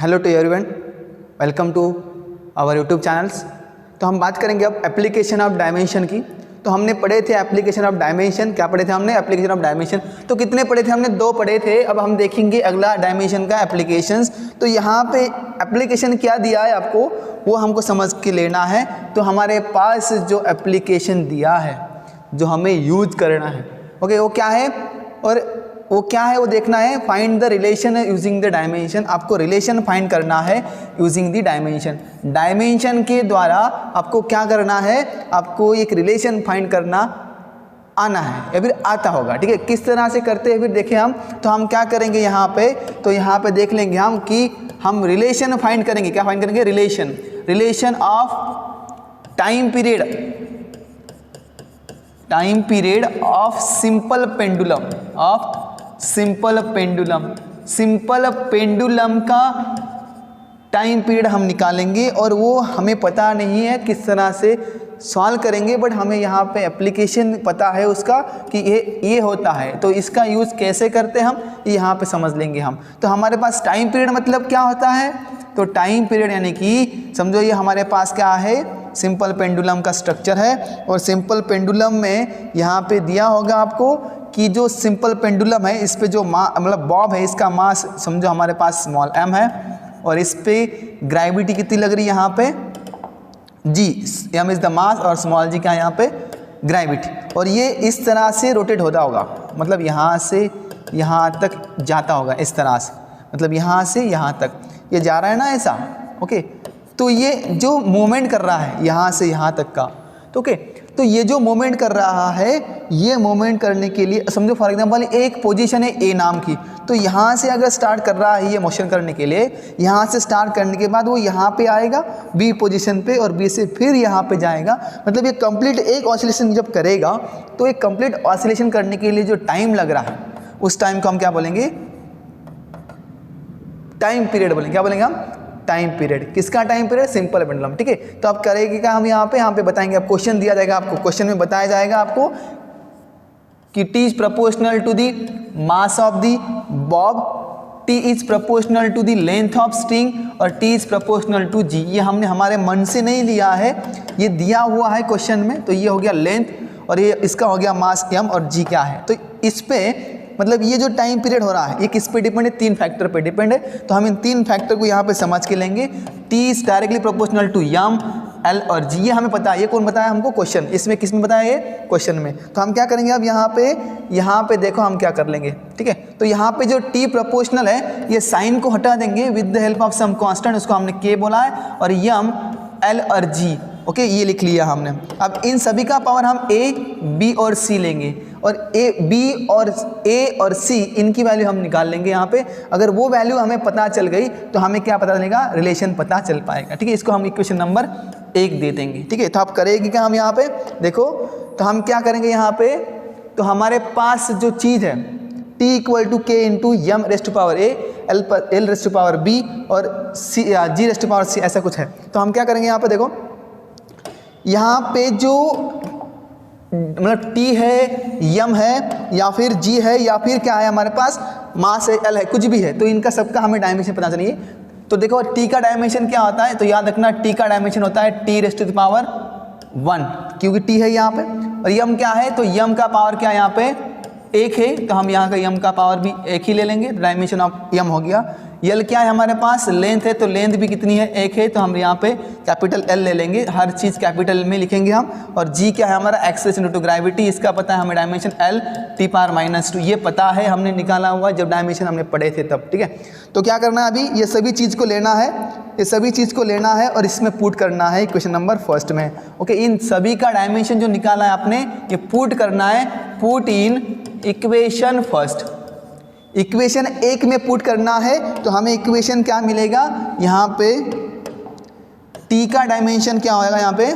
Hello to everyone, welcome to our YouTube channels. तो हम बात करेंगे अब एप्लीकेशन ऑफ डायमेंशन की। तो हमने पढ़े थे एप्लीकेशन ऑफ डायमेंशन। क्या पढ़े थे हमने? Application of dimension. तो कितने पढ़े थे हमने? 2 पढ़े थे। अब हम देखेंगे अगला डायमेंशन का एप्लीकेशंस। तो यहाँ पे एप्लीकेशन क्या दिया है आपको वो हमको समझ के लेना है। तो हमारे पास जो एप्लीकेशन दिया है जो हमें यूज करना है, ओके, वो क्या है और वो क्या है वो देखना है। Find the relation using the dimension. आपको रिलेशन फाइंड करना है यूजिंग द डायमेंशन। डायमेंशन के द्वारा आपको क्या करना है? आपको एक रिलेशन फाइंड करना आना है या फिर आता होगा। ठीक है, किस तरह से करते हैं फिर देखें हम। तो हम क्या करेंगे यहाँ पे, तो यहाँ पे देख लेंगे हम कि हम रिलेशन फाइंड करेंगे। क्या फाइंड करेंगे? Relation of time period of simple pendulum का टाइम पीरियड हम निकालेंगे। और वो हमें पता नहीं है किस तरह से सॉल्व करेंगे, बट हमें यहाँ पे एप्लीकेशन पता है उसका कि ये होता है। तो इसका यूज़ कैसे करते हैं हम यहाँ पे समझ लेंगे हम। तो हमारे पास टाइम पीरियड मतलब क्या होता है? तो टाइम पीरियड यानी कि समझो ये हमारे पास क्या है, सिंपल पेंडुलम का स्ट्रक्चर है। और सिंपल पेंडुलम में यहाँ पे दिया होगा आपको कि जो सिंपल पेंडुलम है इस पे जो मतलब बॉब है इसका मास समझो हमारे पास स्मॉल m है। और इस पे ग्रेविटी कितनी लग रही है यहाँ पे? g, m is the mass और स्मॉल g क्या है यहाँ पे? ग्रेविटी। और ये इस तरह से रोटेट होता होगा, मतलब यहाँ से यहाँ तक जाता होगा इस तरह से, मतलब यहाँ से यहाँ तक ये जा रहा है ना ऐसा, ओके। तो ये जो मूवमेंट कर रहा है यहाँ से यहाँ तक का, तो ओके, तो ये जो मूवमेंट कर रहा है ये मूवमेंट करने के लिए समझो फॉर एग्जांपल एक पोजीशन है ए नाम की। तो यहाँ से अगर स्टार्ट कर रहा है ये मोशन करने के लिए, यहाँ से स्टार्ट करने के बाद वो यहाँ पे आएगा बी पोजीशन पे और बी से फिर यहाँ पे जाएगा। मतलब ये कंप्लीट एक ऑसिलेशन जब करेगा तो एक कंप्लीट ऑसिलेशन करने के लिए जो टाइम लग रहा है उस टाइम को हम क्या बोलेंगे? टाइम पीरियड बोलेंगे। क्या बोलेंगे हम? Time period. किसका टाइम पीरियड? Simple pendulum. ठीक है, तो आप करेंगे क्या हम यहाँ पे बताएंगे। आप क्वेश्चन दिया जाएगा आपको, क्वेश्चन में बताया जाएगा आपको कि T is proportional to the mass of the bob, T is proportional to the length of string और T is proportional to G। ये हमने हमारे मन से नहीं लिया है, ये दिया हुआ है क्वेश्चन में। तो ये हो गया लेंथ और ये इसका हो गया मास m और G क्या है। तो इस पे मतलब ये जो टाइम पीरियड हो रहा है ये किस पे डिपेंड है? 3 फैक्टर पे डिपेंड है। तो हम इन 3 फैक्टर को यहाँ पे समझ के लेंगे। T is directly proportional to m, L और G। ये हमें पता है। ये कौन बताया हमको? क्वेश्चन। इसमें किस में बताया? ये क्वेश्चन में। तो हम क्या करेंगे अब यहाँ पे देखो हम क्या कर लेंगे। ठीक है, तो यहाँ पे जो T प्रोपोर्शनल है ये साइन को हटा देंगे with the help of some constant, उसको हमने K बोला है, और m, L और G, ओके, ये लिख लिया हमने। अब इन सभी का पावर हम A, B और C लेंगे और A और C इनकी वैल्यू हम निकाल लेंगे यहाँ पे। अगर वो वैल्यू हमें पता चल गई तो हमें क्या पता चलेगा? रिलेशन पता चल पाएगा। ठीक है, इसको हम इक्वेशन नंबर 1 दे देंगे। ठीक है, तो आप करेंगे क्या हम यहाँ पे देखो। तो हम क्या करेंगे यहाँ पे, तो हमारे पास जो चीज़ है T equal to K into m raised to power A, L raised to power B और G raised to power C, ऐसा कुछ है। तो हम क्या करेंगे यहाँ पे देखो, यहाँ पे जो मतलब T है, m है या फिर G है या फिर क्या है हमारे पास मास है, L है, कुछ भी है, तो इनका सबका हमें डायमेंशन पता चाहिए। तो देखो T का डायमेंशन क्या होता है? तो याद रखना T का डायमेंशन होता है T raised to the power 1, क्योंकि T है यहाँ पे। और m क्या है? तो m का पावर क्या है यहाँ पे? 1 है, तो हम यहाँ का m का पावर भी 1 ही ले लेंगे। डायमेंशन ऑफ m हो गया। L क्या है हमारे पास? लेंथ है, तो लेंथ भी कितनी है? 1 है, तो हम यहाँ पे कैपिटल L ले लेंगे, हर चीज़ कैपिटल में लिखेंगे हम। और G क्या है हमारा? एक्सेलरेशन ड्यू टू ग्रेविटी, इसका पता है हमें डायमेंशन L T पावर -2, ये पता है, हमने निकाला हुआ जब डायमेंशन हमने पढ़े थे तब। ठीक है, तो क्या करना है अभी? ये सभी चीज़ को लेना है, ये सभी चीज़ को लेना है और इसमें पुट करना है क्वेश्चन नंबर 1 में। ओके, इन सभी का डायमेंशन जो निकाला है आपने ये पुट करना है, पुट इन इक्वेशन 1। इक्वेशन 1 में पुट करना है। तो हमें इक्वेशन क्या मिलेगा यहाँ पे? T का डायमेंशन क्या होगा यहाँ पे?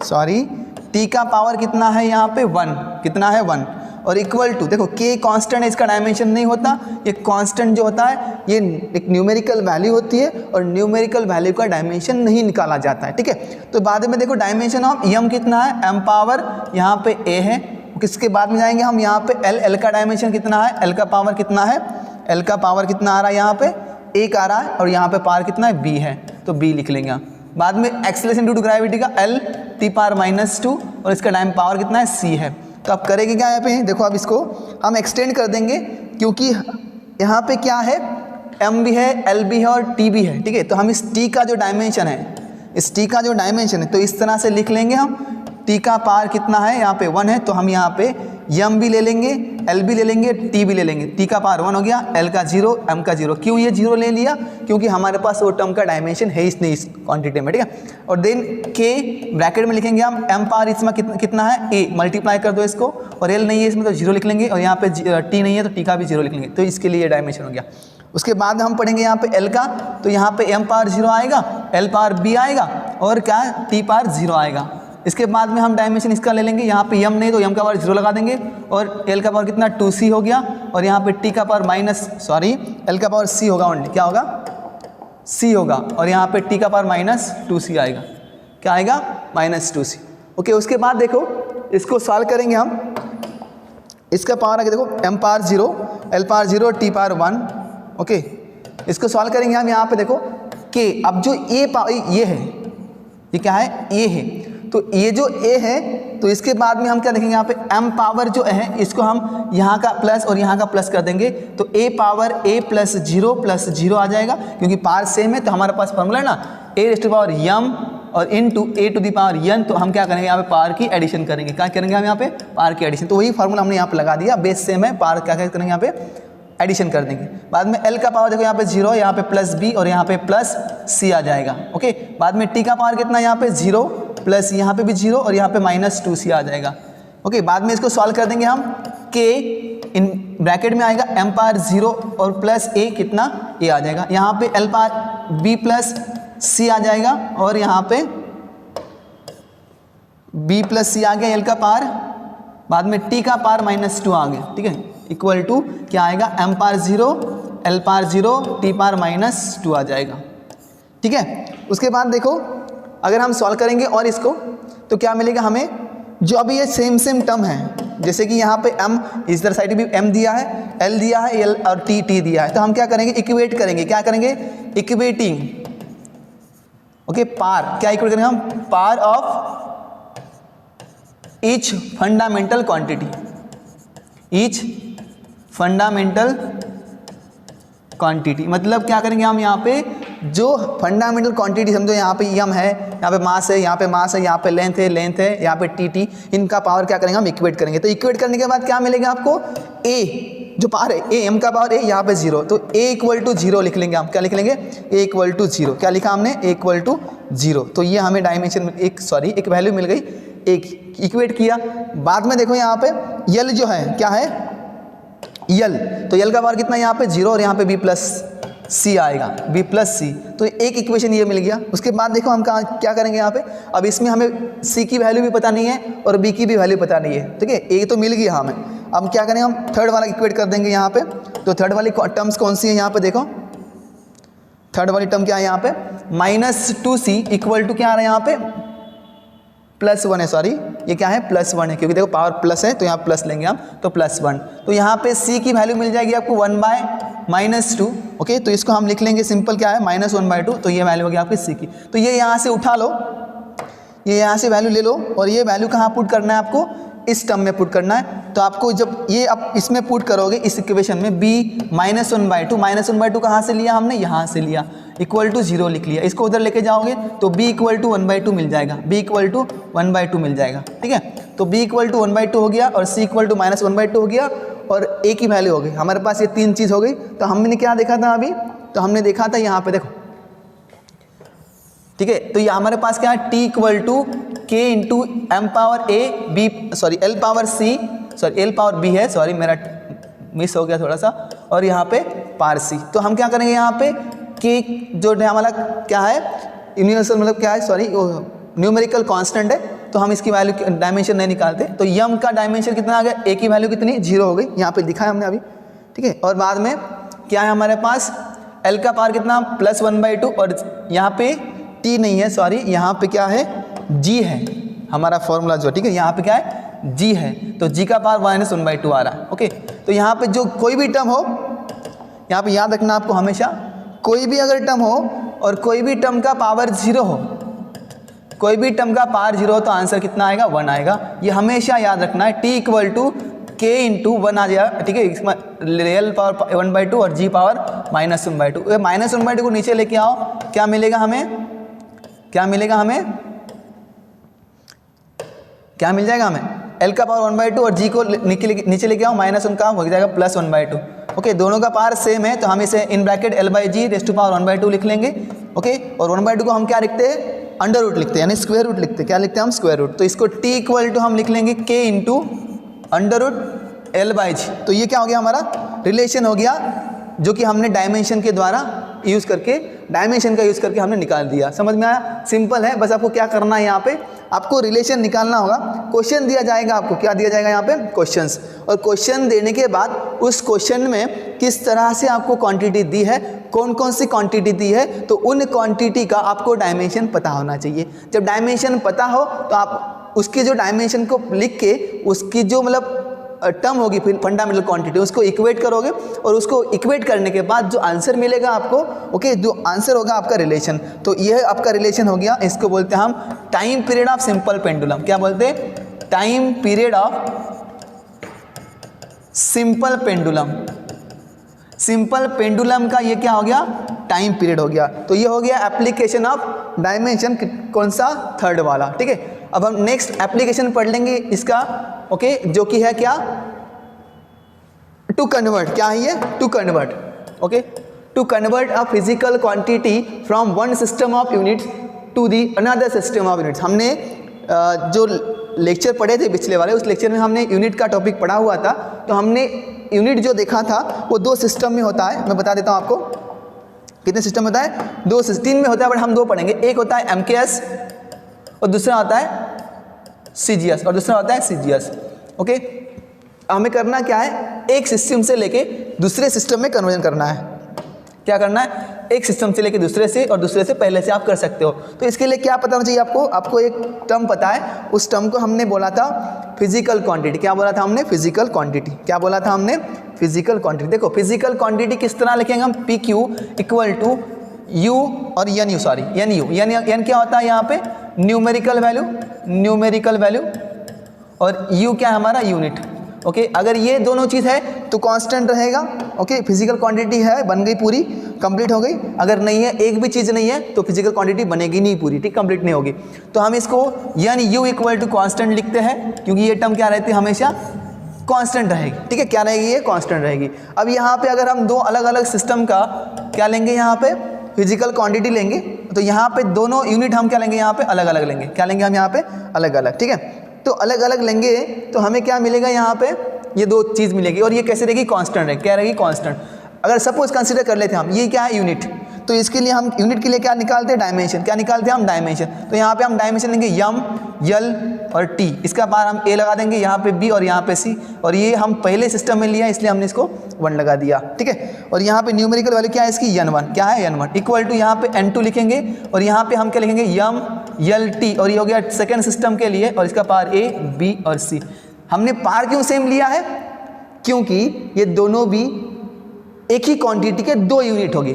सॉरी, T का पावर कितना है यहाँ पे? 1। कितना है? 1। और इक्वल टू, देखो K कांस्टेंट है, इसका डायमेंशन नहीं होता। ये कांस्टेंट जो होता है ये एक न्यूमेरिकल वैल्यू होती है और न्यूमेरिकल वैल्यू का डायमेंशन नहीं निकाला जाता है। ठीक है, तो बाद में देखो डायमेंशन ऑफ m कितना है? m पावर यहाँ पे A है। किसके बाद में जाएंगे हम यहाँ पे L का डायमेंशन कितना है? L का पावर कितना है? L का पावर कितना आ रहा है यहाँ पे? एक आ रहा है और यहाँ पे पावर कितना है, b है, तो b लिख लेंगे आप। बाद में एक्सेलरेशन ड्यू टू ग्रेविटी का l t पावर -2 और इसका टाइम पावर कितना है, c है। तो आप करेंगे क्या यहाँ पे, देखो अब इसको हम एक्सटेंड कर देंगे, क्योंकि यहाँ पे क्या है, m भी है, l भी है और t भी है, ठीक है। तो हम इस t का जो डायमेंशन है, इस t का जो डायमेंशन है, तो इस तरह से लिख लेंगे हम। t का पावर कितना है, यहाँ पे 1 है, तो हम यहाँ पे m भी ले लेंगे, l भी ले लेंगे, t भी ले लेंगे। t का पावर 1 हो गया, l का 0, m का 0। क्यों ये 0 ले लिया, क्योंकि हमारे पास वो टर्म का डायमेंशन है इसने इस क्वांटिटी में, ठीक है। और देन k ब्रैकेट में लिखेंगे हम, m पावर इसमें कितना है, a, मल्टीप्लाई कर दो इसको, और l नहीं है इसमें तो 0 लिख लेंगे, और यहाँ पे t नहीं है तो t का भी 0 लिख लेंगे। तो इसके लिए डायमेंशन हो गया। उसके बाद हम पढ़ेंगे यहाँ पे l का, तो यहाँ पे m पावर 0 आएगा, l पावर b आएगा और क्या t पावर 0 आएगा। इसके बाद में हम डायमेंशन इसका ले लेंगे, यहाँ पे m नहीं तो m का पावर 0 लगा देंगे, और l का पावर कितना 2c हो गया, और यहाँ पे t का पावर l का पावर c होगा, ओनली क्या होगा, c होगा, और यहाँ पे t का पावर -2c आएगा। क्या आएगा, -2c। ओके, उसके बाद देखो इसको सॉल्व करेंगे हम। इसका पावर आगे देखो, m power 0, l power 0, t power 1। Okay, इसको सॉल्व करेंगे हम। यहाँ पे देखो k, अब जो ये है, ये क्या है, a है, तो ये जो a है, तो इसके बाद में हम क्या देखेंगे, यहाँ पे m पावर जो है इसको हम यहाँ का प्लस और यहाँ का प्लस कर देंगे, तो a पावर a प्लस 0 आ जाएगा, क्योंकि पावर सेम है। तो हमारे पास फॉर्मूला है ना, a raise to power m और into a to the power n। तो हम क्या करेंगे, यहाँ पे पावर की एडिशन करेंगे। क्या करेंगे हम यहाँ पे, पावर की एडिशन। तो वही फॉर्मूला हमने यहाँ पे लगा दिया, बेस सेम है, पावर क्या करेंगे यहाँ पे एडिशन कर देंगे। बाद में l का पावर देखो यहाँ पे 0, यहाँ पे प्लस b और यहाँ पे प्लस c आ जाएगा। ओके, बाद में t का पावर कितना, यहाँ पे 0 प्लस यहाँ पे भी 0 और यहाँ पे -2c आ जाएगा। ओके, बाद में इसको सॉल्व कर देंगे हम। k इन ब्रैकेट में आएगा m पावर 0 और प्लस a कितना, a आ जाएगा। यहाँ पे l power b plus c आ जाएगा, और यहाँ पे b प्लस c आ गया l का पावर, बाद में t का पावर -2 आ गया, ठीक है, इक्वल टू क्या आएगा, m power 0, l power 0, t power -2 आ जाएगा, ठीक है। उसके बाद देखो अगर हम सॉल्व करेंगे और इसको, तो क्या मिलेगा हमें, जो अभी ये सेम टर्म है, जैसे कि यहाँ पे m, इस तरह साइड भी m दिया है, l दिया है, l और t दिया है, तो हम क्या करेंगे, इक्वेट करेंगे। क्या करेंगे, इक्वेटिंग। ओके, पार क्या इक्वेट करेंगे हम, power of each fundamental quantity, each fundamental quantity. मतलब क्या करेंगे हम, यहाँ पे जो फंडामेंटल क्वांटिटी समझो, यहाँ पे m है, यहाँ पे मास है, यहाँ पे मास है, यहाँ पे लेंथ है, यहाँ पे टी, इनका पावर क्या करेंगे हम, इक्वेट करेंगे। तो इक्वेट करने के बाद क्या मिलेगा आपको, a जो पावर है, a m का पावर a, यहाँ पे 0, तो a इक्वल टू 0 लिख लेंगे हम। क्या लिख लेंगे, a इक्वल टू 0। क्या लिखा हमने, a इक्वल टू 0। तो ये हमें डायमेंशन एक वैल्यू मिल गई, एक इक्वेट किया। बाद में देखो यहाँ पे यल जो है, क्या है, यल, तो यल का पावर कितना, यहाँ पे 0 और यहाँ पे b प्लस c आएगा, b प्लस सी। तो एक इक्वेशन ये मिल गया। उसके बाद देखो हम क्या करेंगे यहाँ पे, अब इसमें हमें c की वैल्यू भी पता नहीं है और b की भी वैल्यू पता नहीं है, ठीक है, a तो मिल गया हमें। अब क्या करेंगे, हम थर्ड वाला इक्वेट कर देंगे यहाँ पे। तो थर्ड वाली टर्म्स कौन सी है, यहाँ पे देखो थर्ड वाली टर्म क्या है, यहाँ पे -2c इक्वल टू क्या आ रहा है, यहाँ पे +1 है, सॉरी ये क्या है, +1 है, क्योंकि देखो पावर प्लस है तो यहाँ प्लस लेंगे हम, तो +1। तो यहाँ पे c की वैल्यू मिल जाएगी आपको 1/-2। ओके, तो इसको हम लिख लेंगे सिंपल, क्या है, -1/2। तो ये वैल्यू होगी आपकी c की। तो ये यहाँ से उठा लो, ये यहाँ से वैल्यू ले लो, और ये वैल्यू कहाँ पुट करना है आपको, इस टर्म में पुट करना है। तो आपको जब ये आप इसमें पुट करोगे, इस इक्वेशन में b -1/2 कहाँ से लिया हमने, यहाँ से लिया, इक्वल टू 0 लिख लिया। इसको उधर लेके जाओगे तो b इक्वल टू 1/2 मिल जाएगा, b इक्वल टू 1/2 मिल जाएगा, ठीक है। तो b इक्वल टू 1/2 हो गया और c इक्वल टू -1/2 हो गया, और a की वैल्यू हो गई हमारे पास, ये 3 चीज़ हो गई। तो हमने क्या देखा था अभी, तो हमने देखा था यहाँ पे देखो, ठीक है। तो ये हमारे पास क्या है, t equal to k into m power a b l power c l power b है, सॉरी मेरा मिस हो गया थोड़ा सा, और यहाँ पे पावर c। तो हम क्या करेंगे, यहाँ पे k जो हमारा क्या है, यूनिवर्सल मतलब क्या है, सॉरी न्यूमेरिकल कांस्टेंट है, तो हम इसकी वैल्यू डायमेंशन नहीं निकालते। तो m का डायमेंशन कितना आ गया, a की वैल्यू कितनी, 0 हो गई, यहाँ पे दिखा है हमने अभी, ठीक है। और बाद में क्या है हमारे पास, l का पावर कितना, +1/2, और यहाँ पे t नहीं है, सॉरी यहाँ पे क्या है, g है हमारा फॉर्मूला जो, ठीक है, यहाँ पे क्या है, g है, तो g का पावर -1/2 आ रहा है। ओके, तो यहाँ पे जो कोई भी टर्म हो, यहाँ पे याद रखना आपको हमेशा, कोई भी अगर टर्म हो और कोई भी टर्म का पावर 0 हो, कोई भी टर्म का पावर 0 हो तो आंसर कितना आएगा, 1 आएगा। ये हमेशा याद रखना है। टी इक्वल टू के इंटू 1 आ जाएगा, ठीक है, रियल पावर 1/2 और जी पावर -1/2। -1/2 को नीचे लेके आओ, क्या मिलेगा हमें, क्या मिलेगा हमें, क्या मिल जाएगा हमें, एल का पावर 1/2 और जी को नीचे लेके आओ, -1 का हो जाएगा +1/2। ओके, दोनों का पावर सेम है तो हम इसे in bracket L/G raise to power 1/2 लिख लेंगे। ओके, और 1/2 को हम क्या लिखते हैं, अंडर रूट लिखते हैं, यानी स्क्वायर रूट लिखते हैं। क्या लिखते हैं हम, स्क्वायर रूट। तो इसको टी इक्वल टू हम लिख लेंगे के इंटू अंडर रूट L/G। तो ये क्या हो गया, हमारा रिलेशन हो गया, जो कि हमने डायमेंशन के द्वारा यूज़ करके, डायमेंशन का यूज़ करके हमने निकाल दिया। समझ में आया, सिंपल है। बस आपको क्या करना है, यहाँ पे आपको रिलेशन निकालना होगा। क्वेश्चन दिया जाएगा आपको, क्या दिया जाएगा यहाँ पे, क्वेश्चंस, और क्वेश्चन देने के बाद उस क्वेश्चन में किस तरह से आपको क्वांटिटी दी है, कौन कौन सी क्वांटिटी दी है, तो उन क्वांटिटी का आपको डायमेंशन पता होना चाहिए। जब डायमेंशन पता हो तो आप उसके जो डायमेंशन को लिख के उसकी जो मतलब टर्म होगी फंडामेंटल क्वांटिटी, उसको इक्वेट करोगे और उसको इक्वेट करने के बाद जो आंसर मिलेगा आपको, ओके, जो आंसर होगा आपका रिलेशन। तो यह आपका रिलेशन हो गया। इसको बोलते हैं हम time period of simple pendulum. क्या बोलते हैं, time period of simple pendulum. Simple pendulum का ये क्या हो गया, टाइम पीरियड हो गया। तो ये हो गया एप्लीकेशन ऑफ डायमेंशन, कौन सा, थर्ड वाला। ठीक है, अब हम नेक्स्ट एप्लीकेशन पढ़ लेंगे इसका, ओके, जो कि है क्या, टू कन्वर्ट। क्या है ये, to convert. Okay, to convert a physical quantity from one system of units to the another system of units. हमने जो लेक्चर पढ़े थे पिछले वाले, उस लेक्चर में हमने यूनिट का टॉपिक पढ़ा हुआ था। तो हमने यूनिट जो देखा था वो 2 सिस्टम में होता है। मैं बता देता हूँ आपको कितने सिस्टम होता है, 2 से 3 में होता है, बट हम 2 पढ़ेंगे। एक होता है MKS और दूसरा होता है CGS और दूसरा होता है CGS। ओके, हमें करना क्या है, एक सिस्टम से लेके दूसरे सिस्टम में कन्वर्जन करना है। क्या करना है, एक सिस्टम से लेके दूसरे से और दूसरे से पहले से आप कर सकते हो। तो इसके लिए क्या पता होना चाहिए आपको, आपको एक टर्म पता है, उस टर्म को हमने बोला था फिजिकल क्वांटिटी। क्या बोला था हमने, फिजिकल क्वांटिटी। क्या बोला था हमने, फिजिकल क्वांटिटी। देखो फिजिकल क्वांटिटी किस तरह लिखेंगे हम, PQ इक्वल टू U और NU, सॉरी NU, N क्या होता है यहाँ पे, न्यूमेरिकल वैल्यू, न्यूमेरिकल वैल्यू, और U क्या है हमारा, यूनिट। ओके, अगर ये दोनों चीज़ है तो कांस्टेंट रहेगा। ओके, फिजिकल क्वांटिटी है, बन गई पूरी, कंप्लीट हो गई। अगर नहीं है, एक भी चीज़ नहीं है, तो फिजिकल क्वांटिटी बनेगी नहीं पूरी, ठीक, कंप्लीट नहीं होगी। तो हम इसको NU इक्वल टू कांस्टेंट लिखते हैं, क्योंकि ये टर्म क्या रहती है, हमेशा कांस्टेंट रहेगी। ठीक है, क्या रहेगी, ये कांस्टेंट रहेगी। अब यहाँ पे अगर हम 2 अलग अलग सिस्टम का क्या लेंगे, यहाँ पे फिजिकल क्वांटिटी लेंगे, तो यहाँ पे दोनों यूनिट हम क्या लेंगे, यहाँ पे अलग अलग लेंगे। क्या लेंगे हम यहाँ पे, अलग अलग। ठीक है, तो अलग अलग लेंगे तो हमें क्या मिलेगा, यहाँ पे ये 2 चीज़ मिलेगी, और ये कैसे रहेगी, कांस्टेंट रहेगी। क्या रहेगी, कांस्टेंट। अगर सपोज कंसीडर कर लेते हैं हम, ये क्या है, यूनिट, तो इसके लिए हम यूनिट के लिए क्या निकालते हैं, डायमेंशन। क्या निकालते हैं हम, डायमेंशन। तो यहाँ पे हम डायमेंशन लेंगे M, L और T, इसका बार हम A लगा देंगे, यहाँ पे B और यहाँ पे C, और ये हम पहले सिस्टम में लिया इसलिए हमने इसको 1 लगा दिया। ठीक है, और यहाँ पे न्यूमेरिकल वैल्यू क्या है इसकी, N1। क्या है, N1 इक्वल टू यहाँ पे N2 लिखेंगे, और यहाँ पे हम क्या लिखेंगे, M, L, T, और ये हो गया सेकेंड सिस्टम के लिए, और इसका पावर A, B और C। हमने पावर क्यों सेम लिया है, क्योंकि ये दोनों भी एक ही क्वांटिटी के 2 यूनिट होंगे,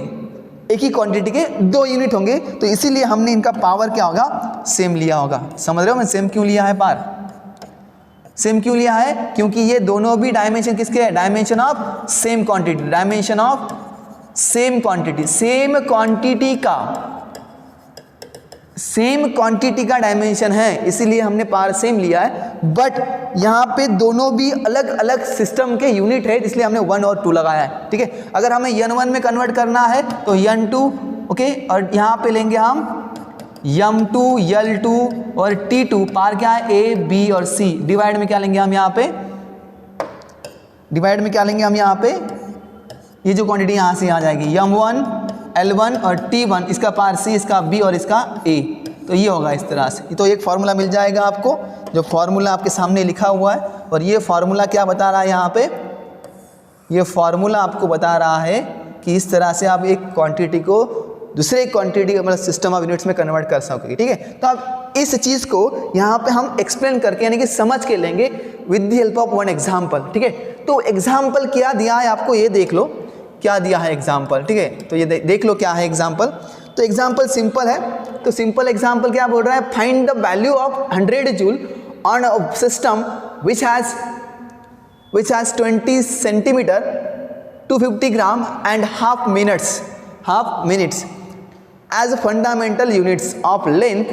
एक ही क्वांटिटी के 2 यूनिट होंगे, तो इसीलिए हमने इनका पावर क्या होगा, सेम लिया होगा। समझ रहे हो मैं सेम क्यों लिया है, पावर सेम क्यों लिया है, क्योंकि ये दोनों भी डायमेंशन किसके हैं, dimension of same quantity, dimension of same quantity, same quantity का, सेम क्वांटिटी का डायमेंशन है, इसीलिए हमने पावर सेम लिया है। बट यहाँ पे दोनों भी अलग अलग सिस्टम के यूनिट है, इसलिए हमने 1 और 2 लगाया है। ठीक है, अगर हमें N1 में कन्वर्ट करना है तो N2, ओके, और यहाँ पे लेंगे हम M2, L2 और T2, पावर क्या है, A, B और C। डिवाइड में क्या लेंगे हम यहाँ पे, डिवाइड में क्या लेंगे हम यहाँ पे, ये जो क्वांटिटी यहाँ से यहाँ जाएगी, M1, L1 और T1, इसका पावर C, इसका B और इसका A। तो ये होगा इस तरह से। तो एक फार्मूला मिल जाएगा आपको, जो फार्मूला आपके सामने लिखा हुआ है, और ये फार्मूला क्या बता रहा है यहाँ पे, ये फार्मूला आपको बता रहा है कि इस तरह से आप एक क्वांटिटी को दूसरे क्वांटिटी मतलब सिस्टम ऑफ यूनिट्स में कन्वर्ट कर सकोगे। ठीक है, तो अब इस चीज़ को यहाँ पे हम एक्सप्लेन करके यानी कि समझ के लेंगे with the help of 1 example. ठीक है, तो एग्जाम्पल क्या दिया है आपको, ये देख लो क्या दिया है एग्जाम्पल, ठीक है। तो ये देख लो क्या है एग्जाम्पल। तो एग्जाम्पल सिंपल है, तो सिंपल एग्जाम्पल क्या बोल रहा है, find the value of 100 joule on a system which has 20 centimetre 250 gram and half minutes as fundamental units of length,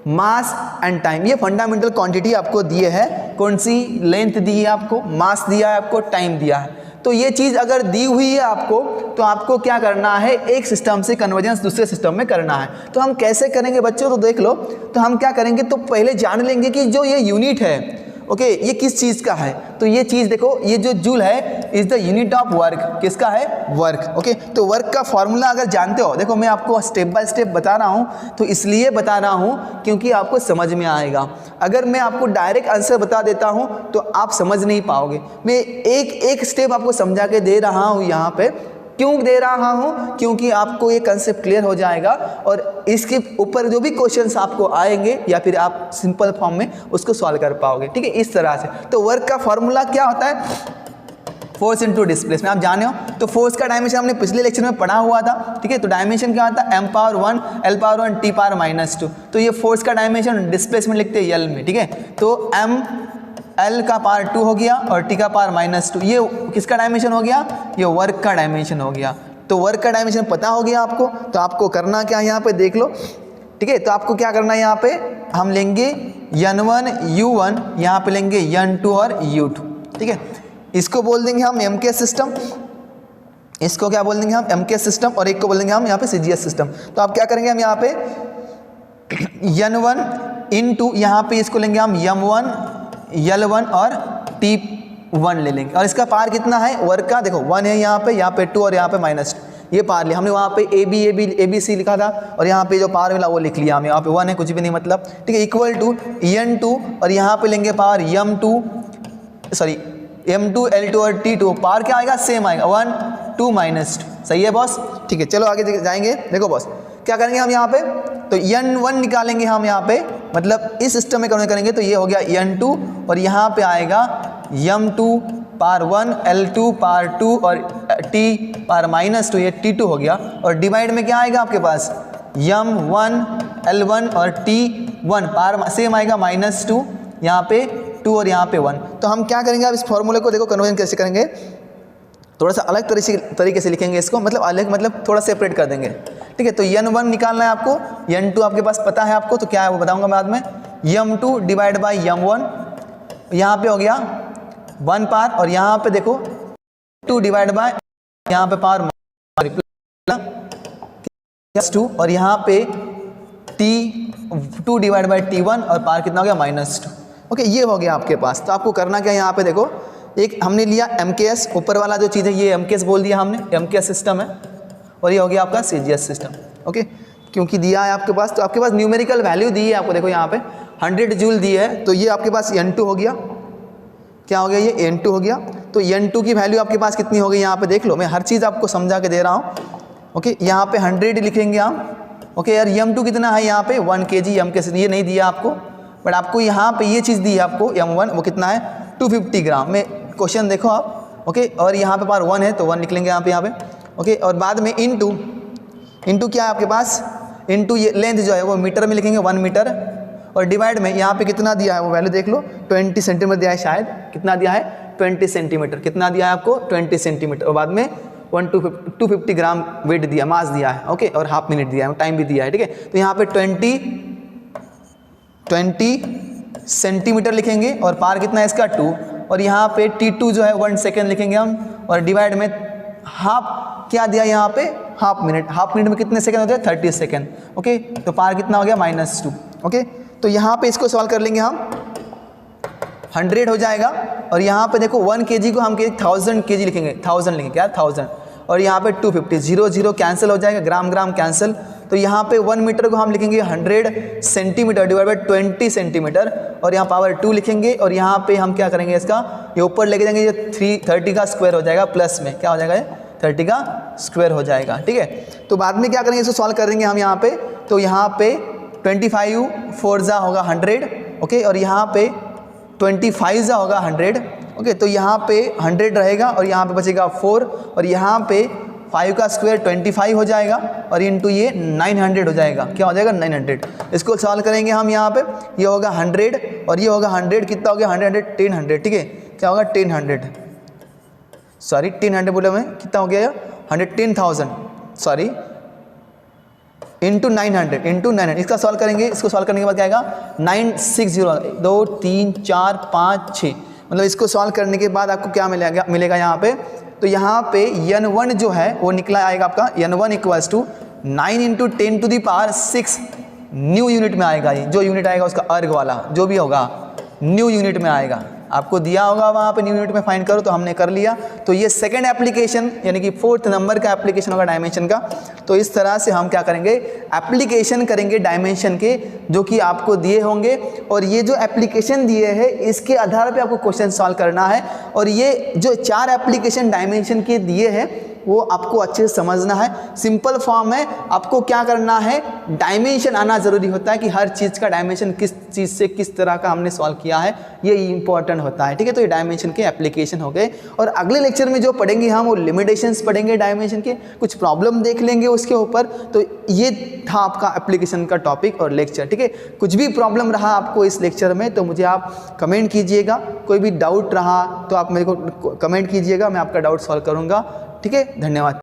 mass and time. ये फंडामेंटल क्वांटिटी आपको दिए है, कौन सी, लेंथ दी है आपको, मास दिया है आपको, टाइम दिया है। तो ये चीज़ अगर दी हुई है आपको, तो आपको क्या करना है, एक सिस्टम से कन्वर्जेंस दूसरे सिस्टम में करना है। तो हम कैसे करेंगे बच्चों, तो देख लो। तो हम क्या करेंगे, तो पहले जान लेंगे कि जो ये यूनिट है, ओके, ये किस चीज़ का है। तो ये चीज़ देखो, ये जो जूल है is the unit of work, किसका है, वर्क, ओके। तो वर्क का फॉर्मूला अगर जानते हो, देखो मैं आपको स्टेप बाय स्टेप बता रहा हूँ, तो इसलिए बता रहा हूँ क्योंकि आपको समझ में आएगा। अगर मैं आपको डायरेक्ट आंसर बता देता हूँ तो आप समझ नहीं पाओगे। मैं एक एक स्टेप आपको समझा के दे रहा हूँ यहाँ पे। क्यों दे रहा हूँ, क्योंकि आपको ये कंसेप्ट क्लियर हो जाएगा और इसके ऊपर जो भी क्वेश्चंस आपको आएंगे या फिर आप सिंपल फॉर्म में उसको सॉल्व कर पाओगे, ठीक है, इस तरह से। तो वर्क का फॉर्मूला क्या होता है, फोर्स इनटू डिस्प्लेसमेंट, आप जाने हो। तो फोर्स का डायमेंशन हमने पिछले लेक्चर में पढ़ा हुआ था, ठीक है। तो डायमेंशन क्या होता है, m⁻1 l⁻1 t⁻−2। तो ये फोर्स का डायमेंशन, डिस्प्लेसमेंट लिखते हैं l में, ठीक है। तो m l का पावर 2 हो गया और t का पावर -2, ये किसका डायमेंशन हो गया, ये वर्क का डायमेंशन हो गया। तो वर्क का डायमेंशन पता हो गया आपको, तो आपको करना क्या है, यहाँ पे देख लो, ठीक है। तो आपको क्या करना है, यहाँ पे हम लेंगे n1 u1, यहाँ पे लेंगे n2 और u2, ठीक है। इसको बोल देंगे हम MKS सिस्टम, इसको क्या बोल देंगे हम, MKS सिस्टम, और एक को बोल देंगे हम यहाँ पे CGS सिस्टम। तो आप क्या करेंगे, हम यहाँ पे n1 इंटू, यहाँ पे इसको लेंगे हम m1 L1 और T1 ले लेंगे। और इसका पार कितना है, वर्क का देखो 1 है यहाँ पे 2 और यहाँ पे -2, ये पार लिया हमने। वहाँ पे ABC लिखा था और यहाँ पे जो पार मिला वो लिख लिया हमने, यहाँ पे 1 है, कुछ भी नहीं मतलब, ठीक है। इक्वल टू n2 और यहाँ पे लेंगे पावर m2 L2 और T2, पार क्या आएगा, सेम आएगा, 1 2 -2, सही है बॉस, ठीक है। चलो आगे जाएंगे। देखो बॉस क्या करेंगे हम यहाँ पे, तो n1 निकालेंगे हम यहाँ पे, मतलब इस सिस्टम में करेंगे तो ये हो गया n2 और यहाँ पे आएगा m2 पावर 1 L2 पावर 2 और T पावर -2, ये T2 हो गया। और डिवाइड में क्या आएगा आपके पास, m1 L1 और T1 पावर सेम आएगा -2, यहाँ पे 2 और यहाँ पे 1। तो हम क्या करेंगे, अब इस फॉर्मूले को देखो कन्वर्जन कैसे करेंगे, थोड़ा सा अलग तरीके से लिखेंगे इसको, मतलब अलग, मतलब थोड़ा सेपरेट कर देंगे, ठीक है। तो n1 निकालना है आपको, n2 आपके पास पता है आपको, तो क्या है वो बताऊंगा बाद में। m2 डिवाइड बाई m1, यहाँ पे हो गया 1 पार, और यहाँ पे देखो 2 डिवाइड बाय, यहाँ पे पावर 2 और यहाँ पे T2 डिवाइड बाई T1 और पार कितना हो गया, -2, ओके। ये हो गया आपके पास। तो आपको करना क्या है, यहाँ पे देखो, एक हमने लिया MKS, ऊपर वाला जो चीज़ है ये MKS बोल दिया हमने, MKS सिस्टम है, और ये हो गया आपका CGS सिस्टम, ओके। क्योंकि दिया है आपके पास, तो आपके पास न्यूमेरिकल वैल्यू दी है आपको, देखो यहाँ पे 100 जूल दी है, तो ये आपके पास n2 हो गया, क्या हो गया, ये n2 हो गया। तो n2 की वैल्यू आपके पास कितनी हो गई, यहाँ पे देख लो, मैं हर चीज़ आपको समझा के दे रहा हूँ, ओके। यहाँ पे 100 लिखेंगे हम, ओके यार। m2 कितना है, यहाँ पे 1 kg MKS, ये नहीं दिया आपको, बट आपको यहाँ पे ये चीज़ दी है आपको, m1 वो कितना है, 250 ग्राम में, क्वेश्चन देखो आप, ओके। और यहाँ पे पावर 1 है तो 1 निकलेंगे यहाँ पे, ओके। और बाद में इंटू क्या है आपके पास, इंटू ये लेंथ जो है वो मीटर में लिखेंगे, 1 मीटर, और डिवाइड में यहाँ पे कितना दिया है वो वैल्यू देख लो, 20 सेंटीमीटर दिया है शायद, कितना दिया है, 20 सेंटीमीटर, कितना दिया है आपको, 20 सेंटीमीटर, और बाद में 250 ग्राम वेट दिया, मास दिया है, ओके। और हाफ मिनट दिया है, टाइम भी दिया है, ठीक है। तो यहाँ पे 20 सेंटीमीटर लिखेंगे, और पार कितना है इसका, 2, और यहाँ पे T2 जो है 1 सेकेंड लिखेंगे हम, और डिवाइड में हाफ क्या दिया यहाँ पे, हाफ मिनट में कितने सेकंड होते हैं, 30 सेकंड, ओके। तो पार कितना हो गया, -2, ओके। तो यहाँ पे इसको सॉल्व कर लेंगे हम, 100 हो जाएगा, और यहाँ पे देखो 1 kg को हम 1000 kg लिखेंगे, 1000 लिखेंगे क्या, 1000, और यहाँ पे 250, 0 कैंसिल हो जाएगा, ग्राम कैंसिल। तो यहाँ पे 1 मीटर को हम लिखेंगे 100 सेंटीमीटर डिवाइड बाई 20 सेंटीमीटर, और यहाँ पावर 2 लिखेंगे, और यहाँ पे हम क्या करेंगे, इसका ये ऊपर लेके जाएंगे, ये 30 का स्क्वायर हो जाएगा, प्लस में क्या हो जाएगा, 30 का स्क्वायर हो जाएगा, ठीक है। तो बाद में क्या करेंगे, इसको सॉल्व करेंगे हम यहाँ पे। तो यहाँ पे 25 4 जा होगा 100, ओके, और यहाँ पे 25 जा होगा 100, ओके, तो यहाँ पे 100 रहेगा और यहाँ पे बचेगा 4 और यहाँ पे 5 का स्क्वायर 25 हो जाएगा और इंटू ये 900 हो जाएगा। क्या हो जाएगा 900। इसको सॉल्व करेंगे हम यहाँ पे, ये होगा 100 और ये होगा 100, कितना हो गया 100 1000, ठीक है, क्या होगा 1000, सॉरी 1000 बोला मैं, कितना हो गया 110,000 सॉरी इंटू 900 इसका सॉल्व करेंगे। इसको सॉल्व करने के बाद क्या आएगा 960 2 3 4 5 6, मतलब इसको सॉल्व करने के बाद आपको क्या मिलेगा यहाँ पे, तो यहाँ पे n1 जो है वो निकला आएगा आपका n1 equals to 9 into 10 to the power 6 new unit में आएगा। ये जो यूनिट आएगा उसका अर्ग वाला जो भी होगा न्यू यूनिट में आएगा, आपको दिया होगा वहाँ पे न्यू यूनिट में फाइंड करो, तो हमने कर लिया। तो ये सेकंड एप्लीकेशन यानी कि 4th नंबर का एप्लीकेशन होगा डायमेंशन का। तो इस तरह से हम क्या करेंगे, एप्लीकेशन करेंगे डायमेंशन के जो कि आपको दिए होंगे, और ये जो एप्लीकेशन दिए हैं इसके आधार पे आपको क्वेश्चन सॉल्व करना है। और ये जो 4 एप्लीकेशन डायमेंशन के दिए हैं वो आपको अच्छे से समझना है। सिंपल फॉर्म है, आपको क्या करना है, डायमेंशन आना ज़रूरी होता है कि हर चीज़ का डायमेंशन किस चीज़ से किस तरह का हमने सॉल्व किया है, ये इंपॉर्टेंट होता है, ठीक है। तो ये डायमेंशन के एप्लीकेशन हो गए, और अगले लेक्चर में जो पढ़ेंगे हम वो लिमिटेशंस पढ़ेंगे डायमेंशन के, कुछ प्रॉब्लम देख लेंगे उसके ऊपर। तो ये था आपका एप्लीकेशन का टॉपिक और लेक्चर, ठीक है। कुछ भी प्रॉब्लम रहा आपको इस लेक्चर में तो मुझे आप कमेंट कीजिएगा, कोई भी डाउट रहा तो आप मेरे को कमेंट कीजिएगा, मैं आपका डाउट सॉल्व करूँगा, ठीक है। धन्यवाद।